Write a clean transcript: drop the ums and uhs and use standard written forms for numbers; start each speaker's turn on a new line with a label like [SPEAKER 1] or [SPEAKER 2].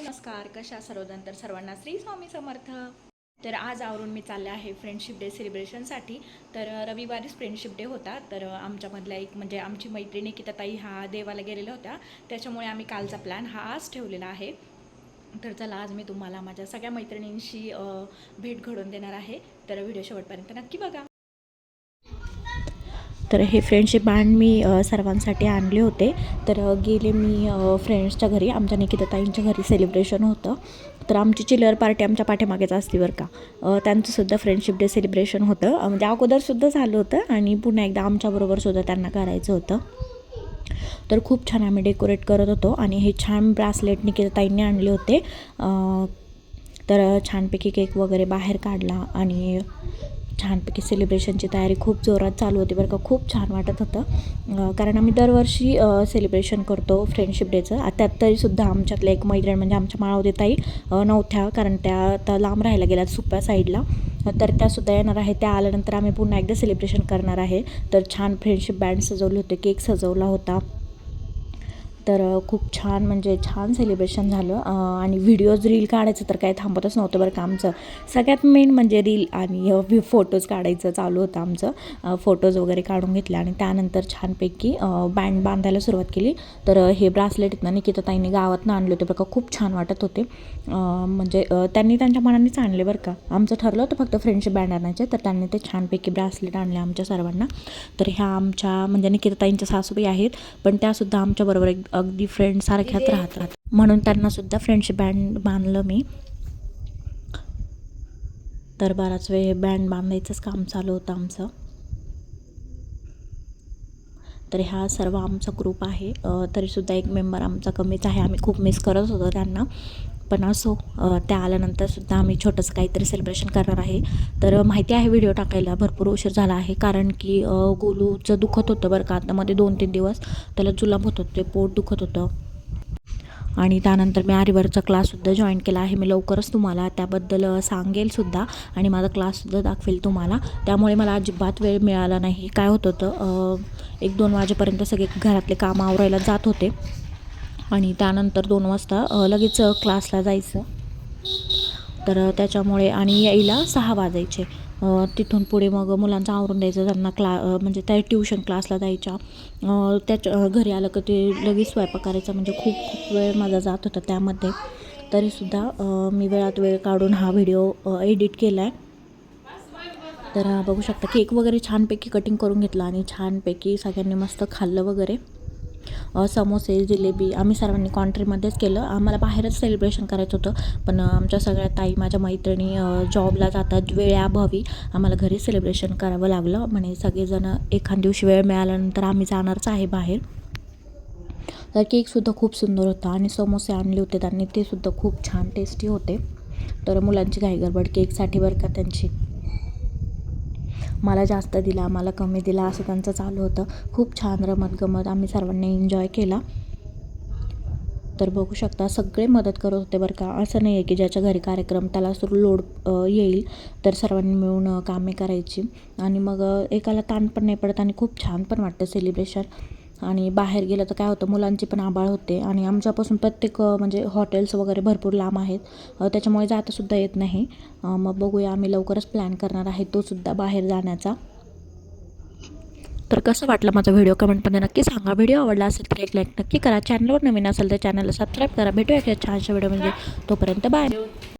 [SPEAKER 1] नमस्कार, कशा सर्वजण तर सर्वांना श्री स्वामी समर्थ. तर आज आवरून मी चालले आहे फ्रेंडशिप डे सेलिब्रेशनसाठी. तर रविवारीच फ्रेंडशिप डे होता. तर आमच्यामधल्या एक म्हणजे आमची मैत्रिणी निकिताताई हा देवाला गेलेल्या होत्या, त्याच्यामुळे आम्ही कालचा प्लॅन हा आज ठेवलेला आहे. तर चला आज मी तुम्हाला माझ्या सगळ्या मैत्रिणींशी भेट घडवून देणार आहे. तर व्हिडिओ शेवटपर्यंत नक्की बघा. तर हे फ्रेंडशिप बँड मी सर्वांसाठी आणले होते. तर गेले मी फ्रेंड्सच्या घरी, आमच्या निकिताताईंच्या घरी सेलिब्रेशन होतं. तर आमची चिलर पार्टी आमच्या पाठीमागेच असते बरं का. त्यांचंसुद्धा फ्रेंडशिप डे सेलिब्रेशन होतं, म्हणजे अगोदरसुद्धा झालं होतं आणि पुन्हा एकदा आमच्याबरोबरसुद्धा त्यांना करायचं होतं. तर खूप छान आम्ही डेकोरेट करत होतो आणि हे छान ब्रासलेट निकिताताईंनी आणले होते. तर छानपैकी केक वगैरे बाहेर काढला आणि छानपैकी सेलिब्रेशनची तयारी खूप जोरात चालू होती बरं का. खूप छान वाटत होतं, कारण आम्ही दरवर्षी सेलिब्रेशन करतो फ्रेंडशिप डेचं. त्यात तरीसुद्धा आमच्यातल्या एक मैत्रीण म्हणजे आमच्या माळवदे ताई नव्हत्या, कारण त्या आता लांब राहायला गेल्या सुप्या साईडला. तर त्यासुद्धा येणार आहे. त्या आल्यानंतर आम्ही पुन्हा एकदा सेलिब्रेशन करणार आहे. तर छान फ्रेंडशिप बँड सजवले होते, केक सजवला होता. तर खूप छान म्हणजे छान सेलिब्रेशन झालं. आणि व्हिडिओज रील काढायचं तर काही थांबतच नव्हतं बरं का आमचं. सगळ्यात मेन म्हणजे रील आणि फोटोज काढायचं चालू होतं आमचं. फोटोज वगैरे काढून घेतले आणि त्यानंतर छानपैकी बँड बांधायला सुरुवात केली. तर हे ब्रासलेट आहेत ना निकिताताईंनी गावातनं आणले होते बरं का. खूप छान वाटत होते. म्हणजे त्यांनी त्यांच्या मनानेच आणले बरं का. आमचं ठरलं होतं फक्त फ्रेंडशिप बँड आणायचे, तर त्यांनी ते छानपैकी ब्रासलेट आणले आमच्या सर्वांना. तर ह्या आमच्या म्हणजे निकिताताईंच्या सासूबाई आहेत, पण त्यासुद्धा आमच्याबरोबर अगदी फ्रेंडसारख्याच राहतात, म्हणून त्यांनासुद्धा फ्रेंडशिप बँड बांधलं मी. तर बराच वेळ बँड बांधायचंच काम चालू होतं आमचं. तर हा सर्व आमचा ग्रुप आहे. तरीसुद्धा एक मेंबर आमचा कमीच आहे. आम्ही खूप मिस करत होतो त्यांना, पण असो, त्या आल्यानंतरसुद्धा आम्ही छोटंसं काहीतरी सेलिब्रेशन करणार आहे. तर माहिती आहे व्हिडिओ टाकायला भरपूर उशीर झाला आहे, कारण की गोलूचं दुखत होतं बरं का. आता मध्ये 2-3 दिवस त्याला जुलाब होत होते, पोट दुखत होतं. आणि त्यानंतर मी आरीवर्कचा क्लाससुद्धा जॉईन केला आहे. मी लवकरच तुम्हाला त्याबद्दल सांगेलसुद्धा आणि माझा क्लाससुद्धा दाखवेल तुम्हाला. त्यामुळे मला अजिबात वेळ मिळाला नाही. काय होत होतं, 1-2 वाजेपर्यंत सगळे घरातले कामं आवरायला जात होते आणि त्यानंतर 2 वाजता लगेच क्लासला जायचं. तर त्याच्यामुळे आणि यायला 6 वाजायचे. तिथून पुढे मग मुलांचं आवरून द्यायचं त्यांना. म्हणजे त्या ट्यूशन क्लासला जायच्या. त्याच्या घरी आलं की ते लगेच स्वयंपाक करायचा, म्हणजे खूप खूप वेळ माझा जात होता त्यामध्ये. तरीसुद्धा मी वेळात वेळ काढून हा व्हिडिओ एडिट केला आहे. तर बघू शकता केक वगैरे छानपैकी कटिंग करून घेतला आणि छानपैकी सगळ्यांनी मस्त खाल्लं वगैरे. समोसे, जिलेबी आम्ही सर्वांनी कॉन्ट्रीमध्येच केलं. आम्हाला बाहेरच सेलिब्रेशन करायचं होतं, पण आमच्या सगळ्या ताई माझ्या मैत्रिणी जॉबला जातात, वेळेअभावी आम्हाला घरी सेलिब्रेशन करावं लागलं. म्हणे सगळेजण एखाद दिवशी वेळ मिळाल्यानंतर आम्ही जाणारच आहे बाहेर. तर केकसुद्धा खूप सुंदर होता आणि समोसे आणले होते त्यांनी, ते सुद्धा खूप छान टेस्टी होते. तर मुलांची घाई गडबड केकसाठी बरं का त्यांची. मला जास्त दिला, मला कमी दिला, असं त्यांचं चालू होतं. खूप छान रमत-गमत आम्ही सर्वांनी एन्जॉय केला. तर बघू शकता सगळे मदत करत होते बरं का. असं नाही आहे की ज्याच्या घरी कार्यक्रम त्याला सुरू लोड येईल. तर सर्वांनी मिळून कामे करायची आणि मग एकाला ताण पण नाही पडत आणि खूप छान पण वाटतं सेलिब्रेशन. आणि बाहेर गेलं तर काय होतं, मुलांची पण आबाळ होते आणि आमच्यापासून प्रत्येक म्हणजे हॉटेल्स वगैरे भरपूर लांब आहेत, त्याच्यामुळे जातासुद्धा येत नाही. मग बघूया, आम्ही लवकरच प्लॅन करणार आहे तोसुद्धा बाहेर जाण्याचा. तर कसं वाटलं माझा व्हिडिओ कमेंटमध्ये नक्की सांगा. व्हिडिओ आवडला असेल तर एक लाईक नक्की करा. चॅनलवर नवीन असेल तर चॅनलला सबस्क्राईब करा. भेटूया एखाद्या छानशा व्हिडिओ म्हणजे. तोपर्यंत बाय.